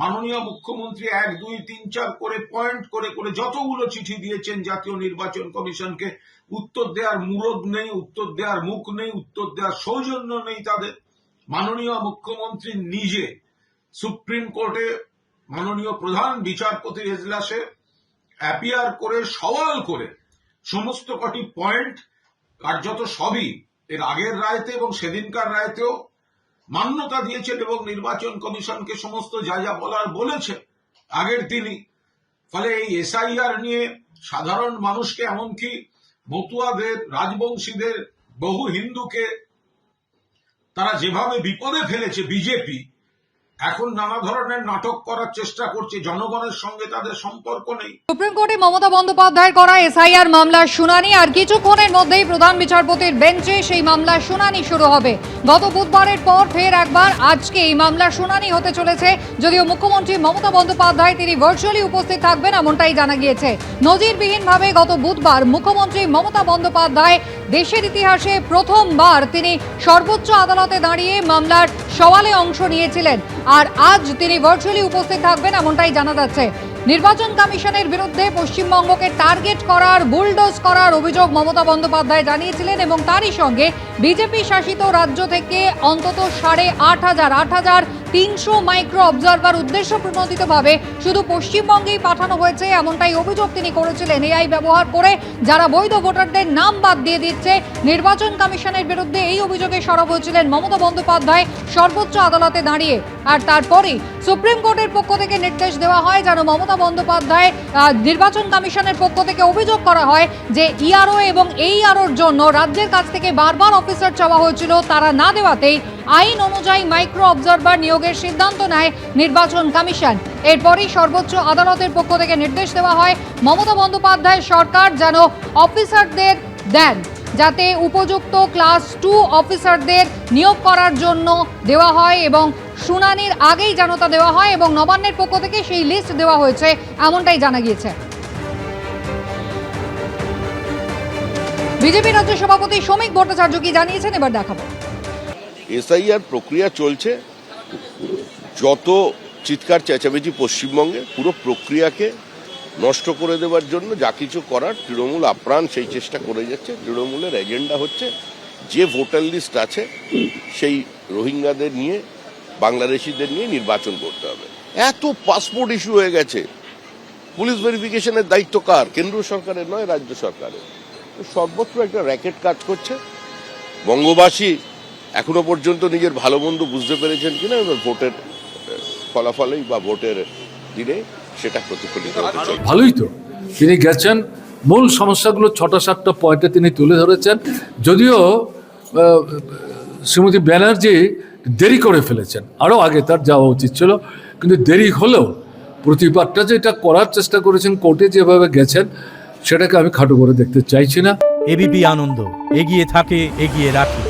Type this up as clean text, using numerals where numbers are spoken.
মাননীয় মুখ্যমন্ত্রী 1, 2, 3, 4 করে পয়েন্ট করে করে যতগুলো চিঠি দিয়েছেন জাতীয় নির্বাচন কমিশনকে, উত্তর দেওয়ার মুরদ নেই, উত্তর দেওয়ার মুখ নেই, উত্তর দেওয়ার সৌজন্য নেই তাদের। মাননীয় মুখ্যমন্ত্রী নিজে সুপ্রিম কোর্টে মাননীয় প্রধান বিচারপতির এজলাসে অ্যাপিয়ার করে সওয়াল করে সমস্ত কটি পয়েন্ট কার্যত সবই এর আগের রায়তে এবং সেদিনকার রায়তেও মান্যতা দিয়েছেন এবং নির্বাচন কমিশনকে সমস্ত যা যা বলার বলেছে আগের দিনই। ফলে এই এসআইআর নিয়ে সাধারণ মানুষকে, এমনকি মতুয়াদের, রাজবংশীদের, বহু হিন্দুকে তারা যেভাবে বিপদে ফেলেছে বিজেপি, এখন নানা ধরনের নাটক করার চেষ্টা করছে, জনগণের সঙ্গে তাদের সম্পর্ক নেই। সুপ্রিম কোর্টে মমতা বন্দ্যোপাধ্যায়ের করা এসআইআর মামলার শুনানি আর কিছুক্ষণের মধ্যেই প্রধান বিচারপতির বেঞ্চে সেই মামলার শুনানি শুরু হবে। গত বুধবারের পর ফের একবার আজকে এই মামলার শুনানি হতে চলেছে। যদিও মুখ্যমন্ত্রী মমতা বন্দ্যোপাধ্যায় তিনি ভার্চুয়ালি উপস্থিত থাকবেন এমনটাই জানা গিয়েছে। নজিরবিহীনভাবে গত বুধবার মুখ্যমন্ত্রী মমতা বন্দ্যোপাধ্যায় দেশের ইতিহাসে প্রথমবার তিনি সর্বোচ্চ আদালতে দাঁড়িয়ে মামলার সওয়ালে অংশ নিয়েছিলেন, আর আজ তিনি ভার্চুয়ালি উপস্থিত থাকবেন এমনটাই জানা যাচ্ছে। নির্বাচন কমিশনের বিরুদ্ধে পশ্চিমবঙ্গকে টার্গেট করার, বুলডোজ করার অভিযোগ মমতা বন্দ্যোপাধ্যায় জানিয়েছিলেন এবং তারই সঙ্গে বিজেপি শাসিত রাজ্য থেকে অন্তত 8,500 মাইক্রো অবজারভার উদ্দেশ্য প্রণোদিতভাবে শুধু পশ্চিমবঙ্গেই পাঠানো হয়েছে এমনটাই অভিযোগ তিনি করেছিলেন। এআই ব্যবহার করে যারা বৈধ ভোটারদের নাম বাদ দিয়ে দিচ্ছে, নির্বাচন কমিশনের বিরুদ্ধে এই অভিযোগে সরব হয়েছিলেন মমতা বন্দ্যোপাধ্যায় সর্বোচ্চ আদালতে দাঁড়িয়ে। আর তারপরেই সুপ্রিম কোর্টের পক্ষ থেকে নির্দেশ দেওয়া হয় যেন মমতা বন্দ্যোপাধ্যায় নির্বাচন কমিশনের পক্ষ থেকে অভিযোগ করা হয় যে ইআরও এবং এইআরওর জন্য রাজ্যের কাছ থেকে বারবার অফিসার চাওয়া হয়েছিল, তারা না দেওয়াতেই আইন অনুযায়ী মাইক্রো অবজারভার নিয়োগের সিদ্ধান্ত নেয় নির্বাচন কমিশন। এরপরই সর্বোচ্চ আদালতের পক্ষ থেকে নির্দেশ দেওয়া হয় মমতা বন্দ্যোপাধ্যায় সরকার যেন অফিসারদের দেন, যাতে উপযুক্ত ক্লাস 2 অফিসারদের নিয়োগ করার জন্য দেওয়া হয় এবং শুনানির আগেই যেন তা দেওয়া হয়, এবং নবান্নের পক্ষ থেকে সেই লিস্ট দেওয়া হয়েছে এমনটাই জানা গিয়েছে। বিজেপি রাজ্য সভাপতি শ্রমিক ভট্টাচার্য কি জানিয়েছেন এবার দেখাবো। এসআইআর প্রক্রিয়া চলছে, যত চিৎকার চেঁচামেচি পশ্চিমবঙ্গে পুরো প্রক্রিয়াকে নষ্ট করে দেওয়ার জন্য যা কিছু করার তৃণমূল আপ্রাণ সেই চেষ্টা করে যাচ্ছে। তৃণমূলের এজেন্ডা হচ্ছে যে ভোটার লিস্ট আছে সেই রোহিঙ্গাদের নিয়ে, বাংলাদেশিদের নিয়ে নির্বাচন করতে হবে। এত পাসপোর্ট ইস্যু হয়ে গেছে, পুলিশ ভেরিফিকেশনের দায়িত্ব কার? কেন্দ্র সরকারের নয়, রাজ্য সরকারের। সর্বত্র একটা র্যাকেট কাজ করছে। বঙ্গবাসী এখনো পর্যন্ত নিজের ভালো মন্দ বুঝতে পেরেছেন কিনা, এবার ভোটের ফলাফলেই বা ভোটের দিনে সেটা প্রতিফলিত হতে চলেছে। ভালোই তো তিনি গেছেন, মূল সমস্যাগুলো 6-7টা পয়েন্টে তিনি তুলে ধরেছেন। যদিও শ্রীমতী ব্যানার্জি দেরি করে ফেলেছেন, আরও আগে তার যাওয়া উচিত ছিল, কিন্তু দেরি হলেও প্রতিবাদটা যেটা করার চেষ্টা করেছেন, কোর্টে যেভাবে গেছেন, সেটাকে আমি খাটো করে দেখতে চাইছি না। এবিপি আনন্দ, এগিয়ে থাকে, এগিয়ে রাখে।